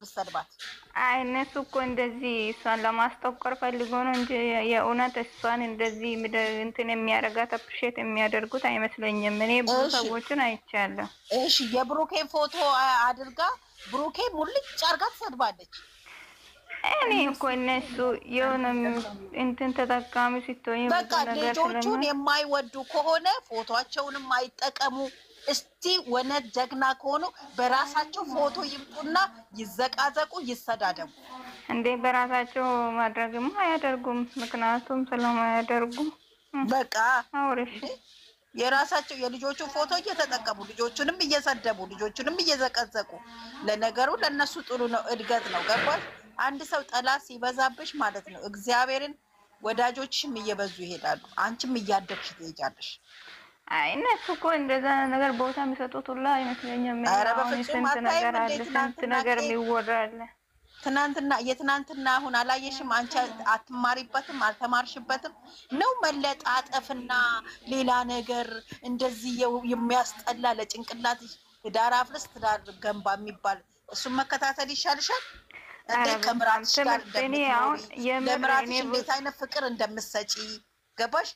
ብትሰድባት? አይ እነሱ እኮ እንደዚህ እሷን ለማስጠቆር ፈልጎ ነው እንጂ የእውነት እሷን እንደዚህ እንትን የሚያደርጋት አፕሪሼት የሚያደርጉት አይመስለኝም። እኔ ብዙ ሰዎችን አይቻለሁ። እሺ የብሩኬ ፎቶ አድርጋ ብሩኬ ሙልጭ አርጋ ትሰድባለች። እኔ እኮ እነሱ የሆነ እንትን ተጠቃሚ ሲቶኝ በቃ ልጆቹን የማይወዱ ከሆነ ፎቶአቸውንም አይጠቀሙ። እስቲ ወነት ጀግና ከሆኑ በራሳቸው ፎቶ ይምጡና ይዘቃዘቁ፣ ይሰዳደቡ። እንዴ በራሳቸው ማድረግም አያደርጉም፣ ምክንያቱም ስለማያደርጉም በቃ አውርሽ የራሳቸው የልጆቹ ፎቶ እየተጠቀሙ ልጆቹንም እየሰደቡ ልጆቹንም እየዘቀዘቁ። ለነገሩ ለነሱ ጥሩ ነው፣ እድገት ነው። ገባሽ? አንድ ሰው ጠላት ሲበዛብሽ ማለት ነው እግዚአብሔርን ወዳጆችሽም እየበዙ ይሄዳሉ፣ አንቺም እያደግሽ ትሄጃለሽ። አይ እነሱ እኮ እንደዛ ነገር ቦታ የሚሰጡት ሁላ አይመስለኝም። ኧረ በፍጹም ነገር አለ፣ ስንት ነገር የሚወራል። ትናንትና የትናንትና አሁን አላየሽም? አንቺ አትማሪበትም አልተማርሽበትም ነው መለጣጠፍና ሌላ ነገር እንደዚህ የሚያስጠላ ለጭንቅላት ትዳር አፍርስ ትዳር ገንባ የሚባል እሱን መከታተል ይሻልሻል። እንዴ ከምራትሽ ጋር ለምራትሽ እንዴት አይነት ፍቅር እንደምትሰጪ ገባሽ?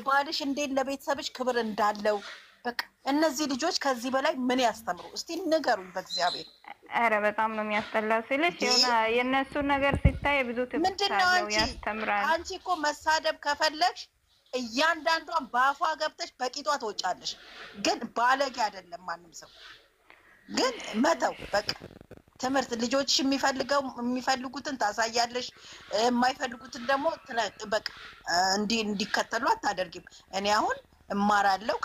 ባልሽ እንዴት ለቤተሰብሽ ክብር እንዳለው በቃ እነዚህ ልጆች ከዚህ በላይ ምን ያስተምሩ እስቲ ንገሩኝ በእግዚአብሔር። አረ በጣም ነው የሚያስጠላው ስልሽ የነሱ ነገር ሲታይ ብዙ ትምህርት አለው ያስተምራል። አንቺ እኮ መሳደብ ከፈለግሽ እያንዳንዷን ባፏ ገብተሽ በቂጧ ትወጫለሽ። ግን ባለጌ አይደለም ማንም ሰው ግን መተው በቃ ትምህርት ልጆችሽ የሚፈልጉትን ታሳያለሽ፣ የማይፈልጉትን ደግሞ በቃ እንዲከተሉ አታደርጊም። እኔ አሁን እማራለሁ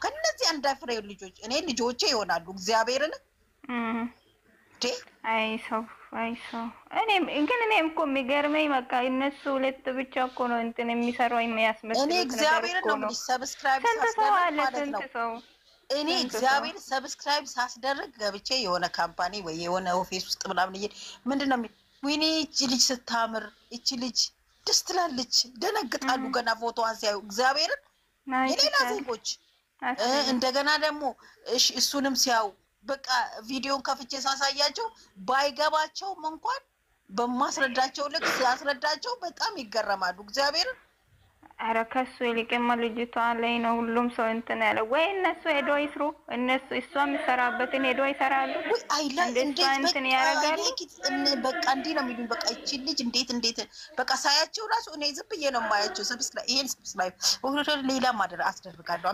ከነዚህ አንዳፍሬ ልጆች እኔ ልጆቼ ይሆናሉ እግዚአብሔርን አይሰው እኔም እኮ የሚገርመኝ በቃ እነሱ ሁለት ብቻ እኮ ነው እንትን የሚሰራው የሚያስመስለው። እኔ እግዚአብሔርን ነው የምልሽ ሰብስክራይብ ሳስደርግ ማለት ነው። እኔ እግዚአብሔር ሰብስክራይብ ሳስደርግ ገብቼ የሆነ ካምፓኒ ወይ የሆነ ኦፊስ ውስጥ ምናምን ምንድነው ወይኔ እቺ ልጅ ስታምር እቺ ልጅ ደስ ትላለች ደነግጣሉ ገና ፎቶዋን ሲያዩ እግዚአብሔርን የሌላ ዜጎች እንደገና ደግሞ እሱንም ሲያዩ በቃ ቪዲዮን ከፍቼ ሳሳያቸው ባይገባቸውም እንኳን በማስረዳቸው ልክ ሲያስረዳቸው በጣም ይገረማሉ እግዚአብሔርን። አረ ከሱ ይልቅማ ልጅቷ ላይ ነው ሁሉም ሰው እንትን ያለ ወይ እነሱ ሄዶ ይስሩ እነሱ እሷ የሚሰራበትን ሄዶ ይሰራሉ። እንዴት እንትን ያደርጋሉ በቃ እንዲህ ነው የሚሉኝ። በቃ እቺ ልጅ እንዴት በቃ ሳያቸው ራሱ እኔ ዝም ብዬ ነው የማያቸው። ሰብስክራይብ ሌላ ማድረግ አስደርጋለሁ።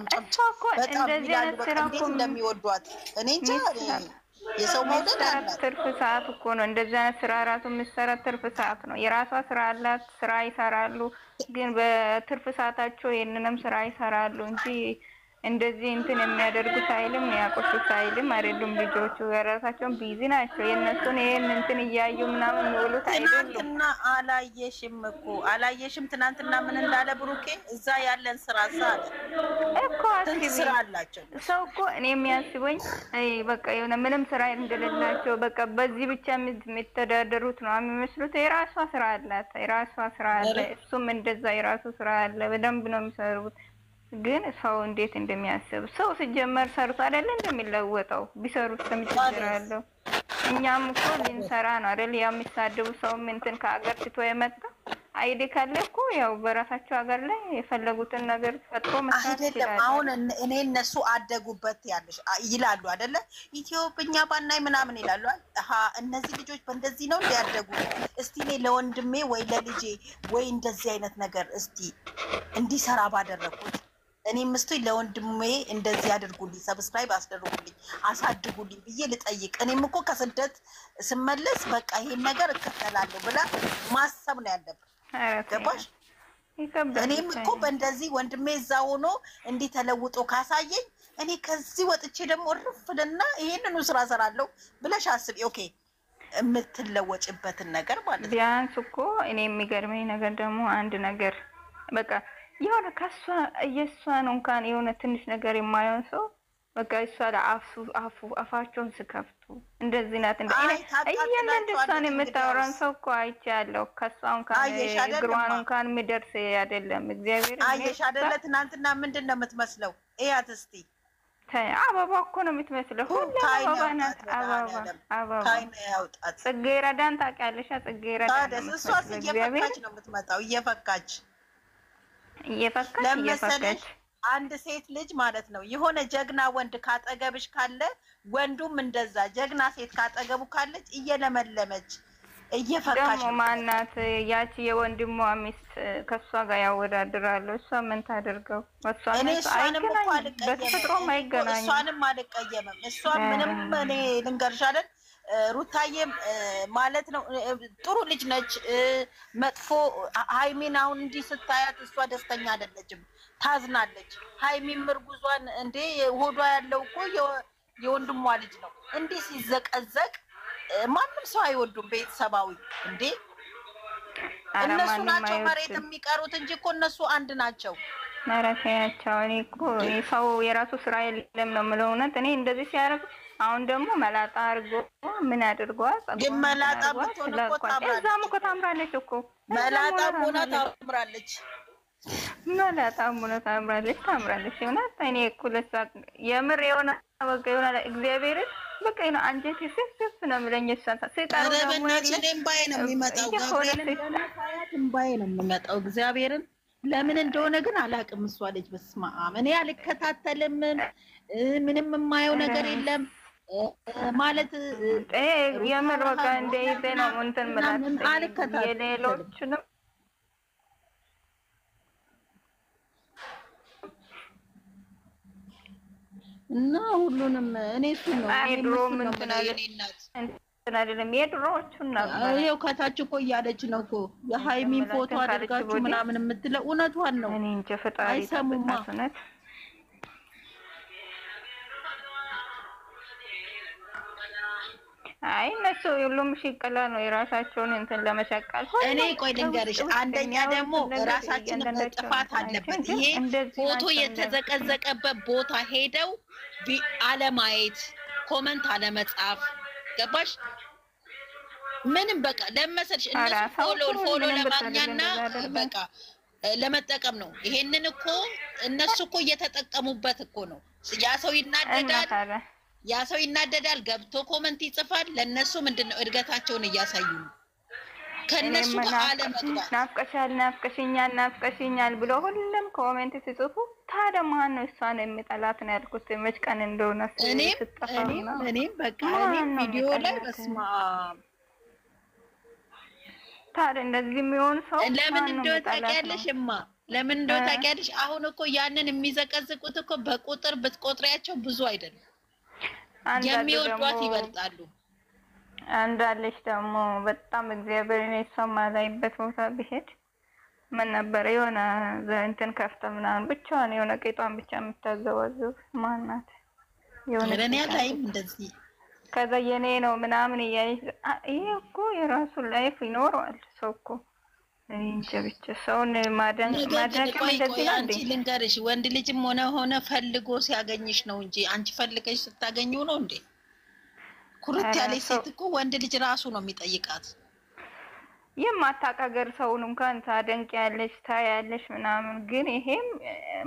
በጣም ይላሉ በቃ እንዴት እንደሚወዷት እኔ እንጃ። የሰው መውደድ አለ። ትርፍ ሰዓት እኮ ነው እንደዚህ አይነት ስራ ራሱ የሚሰራ ትርፍ ሰዓት ነው። የራሷ ስራ አላት፣ ስራ ይሰራሉ። ግን በትርፍ ሰዓታቸው ይሄንንም ስራ ይሰራሉ እንጂ እንደዚህ እንትን የሚያደርጉት አይልም ያቆሹት አይልም አይደሉም። ልጆቹ የራሳቸውን ቢዚ ናቸው። የነሱን ይሄን እንትን እያዩ ምናምን የሚውሉት አይደሉም። ትናንትና አላየሽም? ትናንትና ምን እንዳለ ብሩኬ እዛ ያለን ስራ ሳለ እኮ ስራ አላቸው። ሰው እኮ እኔ የሚያስበኝ በቃ የሆነ ምንም ስራ እንደሌላቸው በቃ በዚህ ብቻ የሚተዳደሩት ነው የሚመስሉት። የራሷ ስራ አላት፣ የራሷ ስራ አለ። እሱም እንደዛ የራሱ ስራ አለ። በደንብ ነው የሚሰሩት። ግን ሰው እንዴት እንደሚያስብ ሰው ሲጀመር ሰርቶ አይደል እንደሚለወጠው ቢሰሩት ተምችግራለሁ። እኛም እኮ ልንሰራ ነው አይደል? የሚሳደቡ ሰው እንትን ከሀገር ትቶ የመጣ አይዲ ካለ እኮ ያው በራሳቸው ሀገር ላይ የፈለጉትን ነገር ፈጥሮ መስራት ይችላል። አሁን እኔ እነሱ አደጉበት ያለሽ ይላሉ አይደለ? ኢትዮጵኛ ባናይ ምናምን ይላሉ። እነዚህ ልጆች በእንደዚህ ነው እንዲያደጉ። እስቲ እኔ ለወንድሜ ወይ ለልጄ ወይ እንደዚህ አይነት ነገር እስቲ እንዲሰራ ባደረኩት እኔም እስቲ ለወንድሜ እንደዚህ አድርጉልኝ፣ ሰብስክራይብ አስደርጉልኝ፣ አሳድጉልኝ ብዬ ልጠይቅ። እኔም እኮ ከስደት ስመለስ በቃ ይሄን ነገር እከተላለሁ ብላ ማሰብ ነው ያለብን። ገባሽ? እኔም እኮ በእንደዚህ ወንድሜ እዛ ሆኖ እንዲህ ተለውጦ ካሳየኝ እኔ ከዚህ ወጥቼ ደግሞ እርፍልና ይሄንኑ ስራ ሰራለሁ ብለሽ አስቢ። ኦኬ የምትለወጭበትን ነገር ማለት ነው። ቢያንስ እኮ እኔ የሚገርመኝ ነገር ደግሞ አንድ ነገር በቃ የሆነ ከሷ እየሷን እንኳን የሆነ ትንሽ ነገር የማይሆን ሰው በቃ እሷ አፋቸውን ስከፍቱ እንደዚህ ናት እያንዳንዷን የምታወራን ሰው እኮ አይቻለሁ። ከሷ እንኳን እግሯን እንኳን የሚደርስ አይደለም። እግዚአብሔር አየሽ አይደለ? ትናንትና ምንድን ነው የምትመስለው? እያት እስቲ አበባ እኮ ነው የምትመስለው። ሁሉ አበባ ናት። አበባ ካይነ ያውጣት። ጽጌረዳን ታውቂያለሽ? ጽጌረዳን እሷስ እየፈካች ነው የምትመጣው። እየፈካች ለመሰለሽ አንድ ሴት ልጅ ማለት ነው የሆነ ጀግና ወንድ ካጠገብሽ ካለ ወንዱም እንደዛ ጀግና ሴት ካጠገቡ ካለች እየለመለመች እየፈካች ደግሞ ማናት ያቺ የወንድሟ ሚስት ከሷ ጋር ያወዳድራሉ። እሷ ምን ታደርገው? እሷንም እኮ አልቀየምም። እሷንም አልቀየምም። እሷ ምንም እኔ ልንገርሽ አይደል ሩታዬም ማለት ነው ጥሩ ልጅ ነች። መጥፎ ሃይሚን አሁን እንዲህ ስታያት እሷ ደስተኛ አይደለችም፣ ታዝናለች። ሃይሚን ምርጉዟን እንዴ ሆዷ ያለው እኮ የወንድሟ ልጅ ነው። እንዲህ ሲዘቀዘቅ ማንም ሰው አይወዱም። ቤተሰባዊ እንዴ እነሱ ናቸው መሬት የሚቀሩት እንጂ እኮ እነሱ አንድ ናቸው። ማራፊያቸው እኔ እኮ ሰው የራሱ ስራ የለም ነው የምለው። እውነት እኔ እንደዚህ ሲያደርግ አሁን ደግሞ መላጣ አድርጎ ምን አድርጓል? ግን መላጣ ብትሆን እኮ ታምራለች። እዛም እኮ ታምራለች እኮ መላጣ ሆና ታምራለች። መላጣ ሆና ታምራለች። እውነት እኔ እኮ ለሳ የምር የሆነ በቃ የሆነ እግዚአብሔርን በቃ ነው አንጀቴ ስፍስፍ ነው የምለኝ። ሰይጣን እምባዬ ነው የሚመጣው። እምባዬ ነው የሚመጣው እግዚአብሔርን ለምን እንደሆነ ግን አላውቅም። እሷ ልጅ በስመ አብ እኔ አልከታተልም። ምንም የማየው ነገር የለም ማለት የምር በቃ እንደ ይዘ ነው እንትን ማለት የሌሎችንም እና ሁሉንም እኔ እሱ ነው ድሮ ምን አይደለም የድሮዎቹን ነበር። ይኸው ከታች እኮ እያለች ነው እኮ የሃይሚን ፎቶ አድርጋችሁ ምናምን የምትለው እውነቷን ነው። እኔ እንጃ ፈጣሪ አይሰሙማ። አይ እነሱ ሁሉም ሽቅላ ነው የራሳቸውን እንትን ለመሸቀል። እኔ ቆይ ልንገርሽ፣ አንደኛ ደግሞ ራሳችንን ጥፋት አለበት። ይሄ ፎቶ የተዘቀዘቀበት ቦታ ሄደው አለማየት፣ ኮመንት አለመጻፍ ገባሽ? ምንም በቃ ለመሰልሽ እነሱ ፎሎ ለማግኛና በቃ ለመጠቀም ነው። ይሄንን እኮ እነሱ እኮ እየተጠቀሙበት እኮ ነው። ያ ሰው ይናደዳል፣ ገብቶ ኮመንት ይጽፋል። ለነሱ ምንድነው እድገታቸውን እያሳዩ ነው። ከነሱ አለመግባት ናፍቀሽኛል ብሎ ሁሉም ኮሜንት ሲጽፉ ታዲያ ማን ነው እሷን የሚጠላት ነው ያልኩት። መች ቀን እንደሆነ እኔም በቃ ቪዲዮ ላይ በስማ ታዲያ እንደዚህ የሚሆን ሰው ለምን እንደው ታውቂያለሽማ? ለምን እንደው ታውቂያለሽ? አሁን እኮ ያንን የሚዘቀዝቁት እኮ በቁጥር ብትቆጥሪያቸው ብዙ አይደለም፣ የሚወዷት ይበልጣሉ። አንዳለች ደግሞ በጣም እግዚአብሔር እኔ ሰማላይበት ቦታ ብሄድ ምን ነበር የሆነ እንትን ከፍተ ምናምን ብቻዋን የሆነ ቄጧን ብቻ የምታዘዋዘው ማናት የሆነ ለኔ ላይም እንደዚህ ከዛ የኔ ነው ምናምን እያለች ይሄ እኮ የራሱ ላይፍ ይኖረዋል ሰው እኮ እንጂ ብቻ ሰውን ማድረግ እንደዚህ ነው። አንቺ ልንገርሽ ወንድ ልጅም ሆነ ፈልጎ ሲያገኝሽ ነው እንጂ አንቺ ፈልገሽ ስታገኙ ነው እንዴ? ኩርት ያለች ሴት እኮ ወንድ ልጅ ራሱ ነው የሚጠይቃት። የማታውቀው ሰውን እንኳን ታደንቂያለሽ ታያለሽ ምናምን፣ ግን ይሄም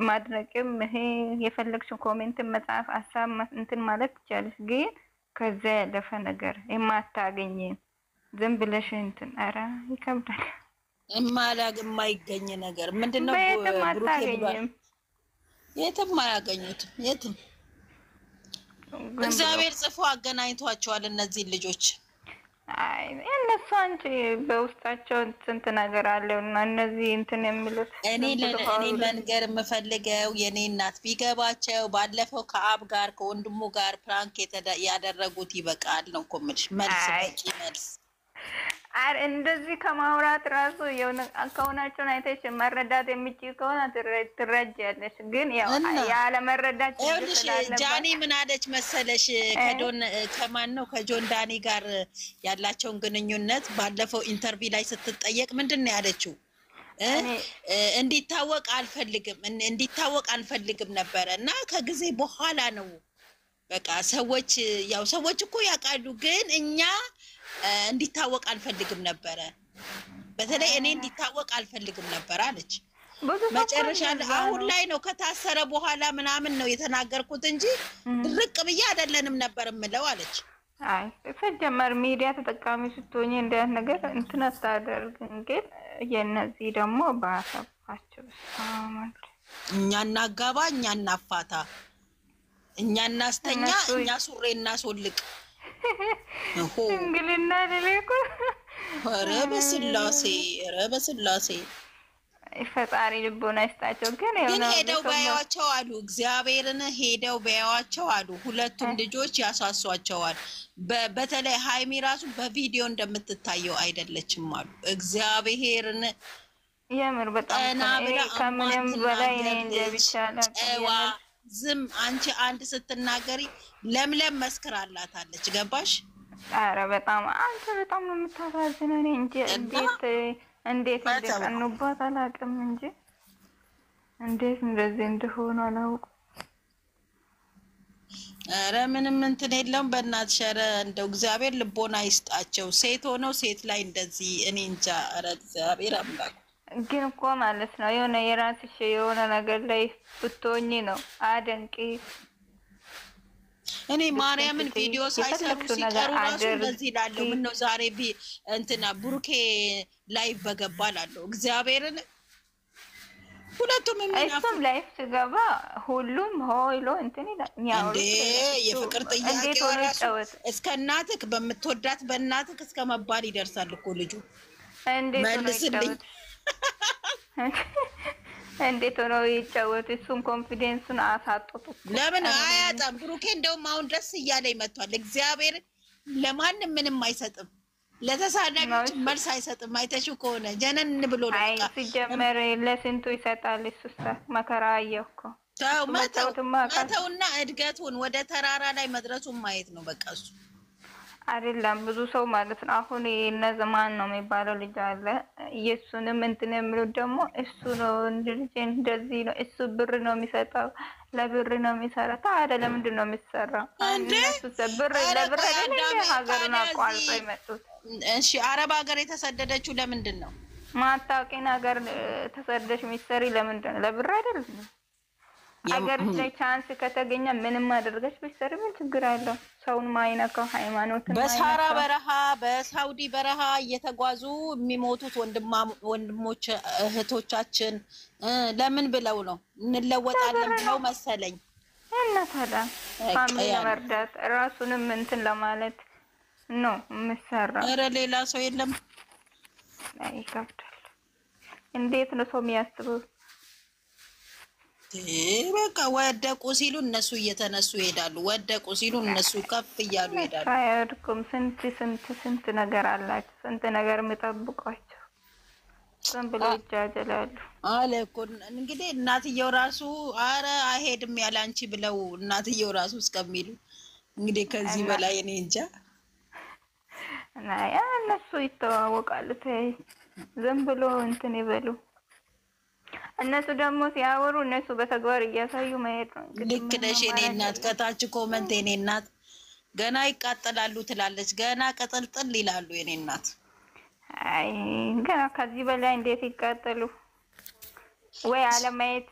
ማድረግም ይሄ የፈለግሽው ኮሜንት መጻፍ ሀሳብ እንትን ማለት ትችያለሽ፣ ግን ከዛ ያለፈ ነገር የማታገኝ ዝም ብለሽ እንትን ኧረ ይከብዳል። የማይገኝ ነገር ምንድነው? የትም አያገኙትም። የትም እግዚአብሔር ጽፎ አገናኝቷቸዋል እነዚህ ልጆች። አይ እነሱ አንቺ በውስጣቸው ስንት ነገር አለውና እነዚህ እንትን የሚሉት እኔ መንገር የምፈልገው የኔ እናት ቢገባቸው ባለፈው ከአብ ጋር ከወንድሙ ጋር ፕራንክ ያደረጉት ይበቃል ነው እኮ የምልሽ። መልስ በቂ መልስ እንደዚህ ከማውራት ራሱ የሆነ ከሆናቸውን አይተሽ መረዳት የሚችል ከሆነ ትረጃለሽ። ግን ያለ መረዳት ጃኒ ምን አለች መሰለሽ? ከጆን ዳኒ ጋር ያላቸውን ግንኙነት ባለፈው ኢንተርቪው ላይ ስትጠየቅ ምንድን ነው ያለችው? እንዲታወቅ አልፈልግም ነበረ እና ከጊዜ በኋላ ነው በቃ ሰዎች እኮ ያውቃሉ፣ ግን እኛ እንዲታወቅ አልፈልግም ነበረ። በተለይ እኔ እንዲታወቅ አልፈልግም ነበር አለች። መጨረሻ አሁን ላይ ነው ከታሰረ በኋላ ምናምን ነው የተናገርኩት እንጂ ድርቅ ብዬ አይደለንም ነበር የምለው አለች። አይ ሲጀመር ሚዲያ ተጠቃሚ ስትሆኚ እንደ ነገር እንትን አታደርግ። እንግዲህ የነዚህ ደግሞ ባሰባቸው ሳማንት እኛ እናጋባ፣ እኛ እናፋታ፣ እኛ እናስተኛ፣ እኛ ሱሬ እናስወልቅ። እንግሊና ለሌኩ ኧረ በስላሴ ፈጣሪ ልቦና ይስጣቸው። ግን ሄደው ባያዋቸው አሉ፣ እግዚአብሔርን ሄደው ባያዋቸው አሉ። ሁለቱም ልጆች ያሳሷቸዋል። በተለይ ሃይሚ ራሱ በቪዲዮ እንደምትታየው አይደለችም አሉ። እግዚአብሔርን የምር በጣም ከምንም በላይ እኔ እንደብቻለሁ። ዝም አንቺ አንድ ስትናገሪ ለምለም መስክራላታለች። ገባሽ? ኧረ በጣም አንተ በጣም ነው የምታሳዝነው። እኔ እንጂ እንዴት እንደቀኑባት አላውቅም እንጂ እንዴት እንደዚህ እንደሆነ አላውቅም። ኧረ ምንም እንትን የለውም። በእናትሽ ኧረ እንደው እግዚአብሔር ልቦና ይስጣቸው። ሴት ሆነው ሴት ላይ እንደዚህ እኔ እንጃ። ኧረ እግዚአብሔር አምላክ ግን እኮ ማለት ነው የሆነ የራስሽ የሆነ ነገር ላይ ብትሆኚ ነው አደንቂ። እኔ ማርያምን ቪዲዮ ሳይሰሩ ሲቀሩ ራሱ እንደዚህ እላለሁ። ምነው ዛሬ እንትና ብሩኬ ላይቭ በገባ እላለሁ። እግዚአብሔርን ሁለቱም እሱም ላይቭ ሲገባ ሁሉም ሆይሎ እንትን ይላል። እንዴ የፍቅር ጥያቄ ራሱ እስከ እናትህ በምትወዳት በእናትህ እስከ መባል ይደርሳል እኮ ልጁ። መልስልኝ እንዴት ሆኖ ይጫወት? እሱን ኮንፊደንሱን አሳጥቶ ለምን አያጣም? ብሩኬ እንደውም አሁን ደስ እያለኝ መጥቷል። እግዚአብሔር ለማንም ምንም አይሰጥም፣ ለተሳዳቢዎች መልስ አይሰጥም። አይተሽው ከሆነ ጀነን ብሎ ነው። አይ ሲጀመር ለስንቱ ይሰጣል። እሱስ መከራ አየሁ ተው መተውና እድገቱን ወደ ተራራ ላይ መድረሱን ማየት ነው በቃ እሱ አይደለም ብዙ ሰው ማለት ነው። አሁን እነዛ ማን ነው የሚባለው ልጅ አለ። ኢየሱስንም እንትን የሚሉት ደግሞ እሱ ነው እንደዚህ ነው፣ እሱ ብር ነው የሚሰጠው፣ ለብር ነው የሚሰራ። ታዲያ ለምንድን ነው የሚሰራው? ብር ለብር አይደለም ሀገሩን አቋርጦ የመጡት። እሺ አረብ ሀገር የተሰደደችው ለምንድን ነው? ማታውቂን ሀገር ተሰደሽ የሚሰሪ ለምንድን ነው? ለብር አይደለም። ሀገር ላይ ቻንስ ከተገኘ ምንም አድርገሽ ብትሰሪ ምን ችግር አለው? ሰውን ማይነካው ሃይማኖትን በሳራ በረሃ በሳውዲ በረሃ እየተጓዙ የሚሞቱት ወንድሞች እህቶቻችን ለምን ብለው ነው? እንለወጣለን ብለው መሰለኝ። እና ታዲያ ፋሚሊ ለመርዳት ራሱንም እንትን ለማለት ነው የምሰራው። ኧረ ሌላ ሰው የለም። ይከብዳል። እንዴት ነው ሰው የሚያስበው? በቃ ወደቁ ሲሉ እነሱ እየተነሱ ይሄዳሉ። ወደቁ ሲሉ እነሱ ከፍ እያሉ ይሄዳሉ። አይወድቁም። ስንት ነገር አላቸው። ስንት ነገር የሚጠብቋቸው ዝም ብለው ይጃጀላሉ አለ እኮ። እንግዲህ እናትየው ራሱ አረ አይሄድም ያለ አንቺ ብለው እናትየው ራሱ እስከሚሉ እንግዲህ ከዚህ በላይ እኔ እንጃ። እና እነሱ ይተዋወቃሉ። ዝም ብሎ እንትን ይበሉ። እነሱ ደግሞ ሲያወሩ እነሱ በተግባር እያሳዩ መሄድ ነው። ልክ ነሽ የኔ እናት። ከታች ኮመንት የኔ እናት ገና ይቃጠላሉ ትላለች። ገና ቀጠልጥል ይላሉ የኔ እናት። አይ ገና ከዚህ በላይ እንዴት ይቃጠሉ? ወይ አለማየት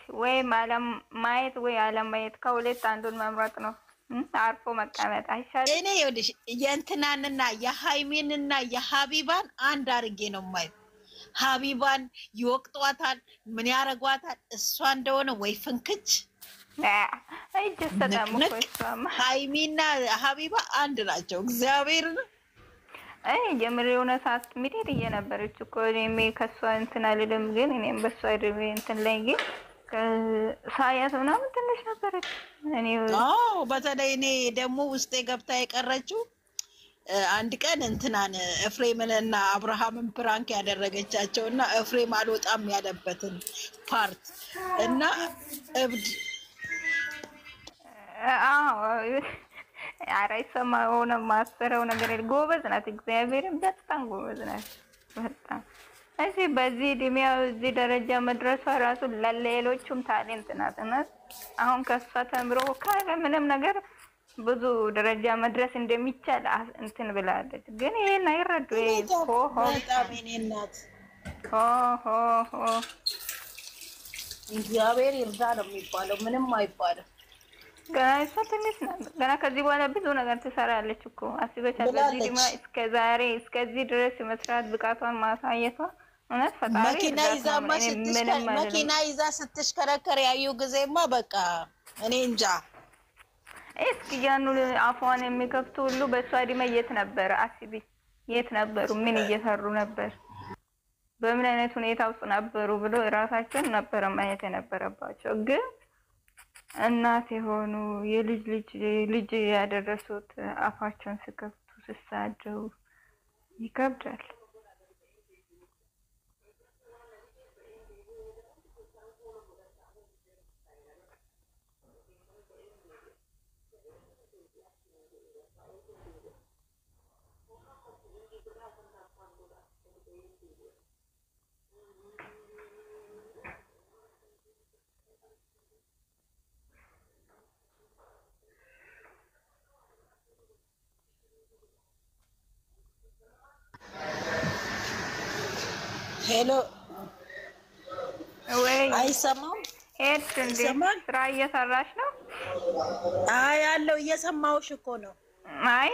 ወይ አለማየት ከሁለት አንዱን መምረጥ ነው። አርፎ መቀመጥ አይሻልም? እኔ ይኸውልሽ የእንትናንና የሃይሜንና የሀቢባን አንድ አድርጌ ነው የማየው። ሀቢባን ይወቅጧታል፣ ምን ያረጓታል? እሷ እንደሆነ ወይ ፍንክች ሃይሚና ሀቢባ አንድ ናቸው። እግዚአብሔር የምር የሆነ ሰዓት ሚጤት እየነበረች እኮ እኔም ከሷ እንትን አልልም፣ ግን እኔም በሷ እድሜ እንትን ላይ ግን ሳያት ምናምን ትንሽ ነበረች። በተለይ እኔ ደግሞ ውስጤ ገብታ የቀረችው አንድ ቀን እንትናን ኤፍሬምን እና አብርሃምን ፕራንክ ያደረገቻቸው እና ኤፍሬም አልወጣም ያለበትን ፓርት እና እብድ አራይሰማ ሆነ ማሰረው ነገር ጎበዝ ናት። እግዚአብሔርን በጣም ጎበዝ ናት። በጣም እዚህ በዚህ እድሜያው እዚህ ደረጃ መድረሷ ራሱ ለሌሎቹም ታሌንት ናት። እና አሁን ከሷ ተምሮ ካለ ምንም ነገር ብዙ ደረጃ መድረስ እንደሚቻል እንትን ብላለች። ግን ይሄን አይረዱ። እግዚአብሔር ይርዳ ነው የሚባለው፣ ምንም አይባልም። ገና እሷ ትንሽ ናት። ገና ከዚህ በኋላ ብዙ ነገር ትሰራለች እኮ አስበሻል። በዚህ ድማ እስከ ዛሬ እስከዚህ ድረስ መስራት ብቃቷን ማሳየቷ እውነት ፈጣሪ መኪና ይዛ ስትሽከረከር ያዩ ጊዜማ በቃ እኔ እንጃ። እስኪ ያኑ አፏን የሚከፍቱ ሁሉ በእሷ እድሜ የት ነበረ? አስቢ፣ የት ነበሩ? ምን እየሰሩ ነበር? በምን አይነት ሁኔታ ውስጥ ነበሩ ብሎ ራሳቸውን ነበረ ማየት የነበረባቸው። ግን እናት የሆኑ የልጅ ልጅ ያደረሱት አፋቸውን ሲከፍቱ ሲሳደቡ ይከብዳል። ሄሎ ወይ አይሰማም? ሄድሽ እንዴ? ስራ እየሰራሽ ነው? አይ ያለው እየሰማሁሽ እኮ ነው። አይ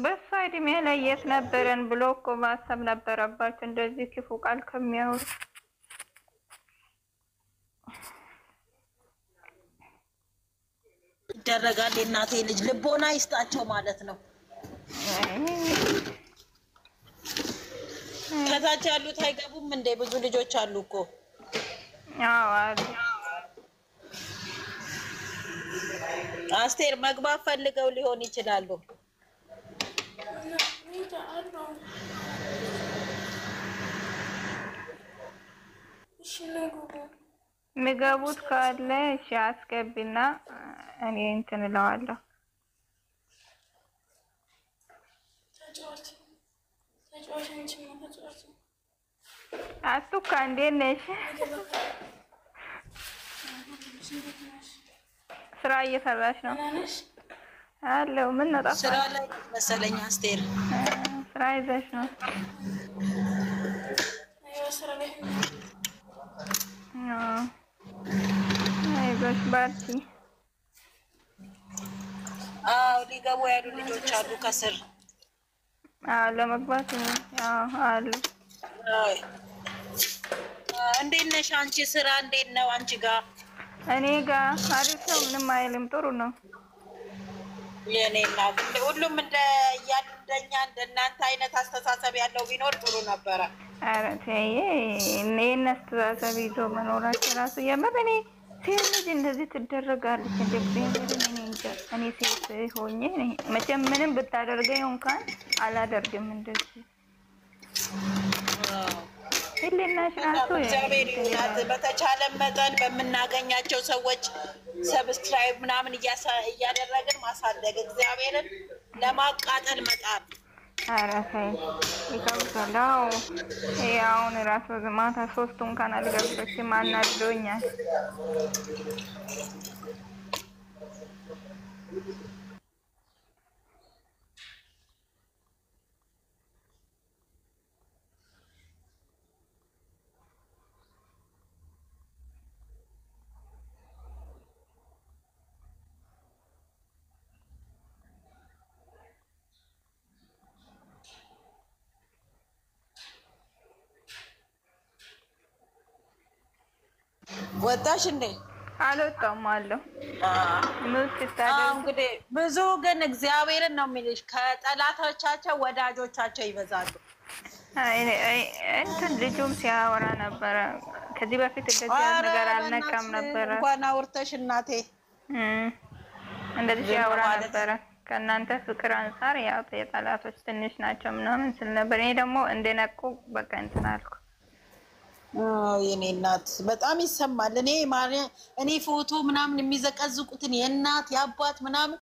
በሷ እድሜ ላይ የት ነበረን ብሎ እኮ ማሰብ ነበረባቸው። እንደዚህ ክፉ ቃል ከሚያወሩ ይደረጋል። እናቴ ልጅ ልቦና ይስጣቸው ማለት ነው። ከታች ያሉት አይገቡም እንዴ? ብዙ ልጆች አሉ እኮ። አዎ አሉ። አስቴር መግባት ፈልገው ሊሆን ይችላሉ። የሚገቡት ካለ እሺ አስገቢና እኔ እንትን እለዋለሁ። አቱካ እንዴት ነሽ? ስራ እየሰራሽ ነው? አለው። ምን ነው ጠፋሽ? ስራ ላይ መሰለኝ አስቴር። ስራ ይዘሽ ነው? አይዞሽ በርቺ። አዎ ሊገቡ ያሉ ልጆች አሉ ከስር። ለመግባት አሉ። እንዴት ነሽ አንቺ? ስራ እንዴት ነው አንቺ ጋር? እኔ ጋር አሪፍ ነው፣ ምንም አይልም፣ ጥሩ ነው። የኔ እናት ሁሉም እንደኛ እንደናንተ አይነት አስተሳሰብ ያለው ቢኖር ጥሩ ነበረ። ኧረ ተይ፣ እኔን አስተሳሰብ ይዞ መኖራቸው ራሱ የምር እኔ ሴት ልጅ እንደዚህ ትደረጋለች እንደ እግዚአብሔር እኔ እንጃ። እኔ ሴት ሆኜ መቼም ምንም ብታደርገኝ እንኳን አላደርግም እንደዚህ። ህሊናሽ ራሱ እግዚአብሔር ይሁናት። በተቻለ መጠን በምናገኛቸው ሰዎች ሰብስክራይብ ምናምን እያደረግን ማሳደግ፣ እግዚአብሔርን ለማቃጠል መጣር። ኧረ ተይ ይከብዳል። አሁን ራሱ ማታ 3 እንኳን አልገባችም፣ አናዶኛል። ወጣሽ እንዴ? አልወጣም አለው። እንግዲህ ብዙ ግን እግዚአብሔርን ነው የሚልሽ ከጠላቶቻቸው ወዳጆቻቸው ይበዛሉ። እንትን ልጁም ሲያወራ ነበረ ከዚህ በፊት እንደዚህ ነገር አልነካም ነበረ። እንኳን አውርተሽ እናቴ እንደዚህ ሲያወራ ነበረ። ከእናንተ ፍቅር አንፃር ያው የጠላቶች ትንሽ ናቸው ምናምን ስል ነበር። እኔ ደግሞ እንደነቁ በቃ እንትን አልኩ። የኔ እናት በጣም ይሰማል። እኔ ፎቶ ምናምን የሚዘቀዝቁትን የእናት የአባት ምናምን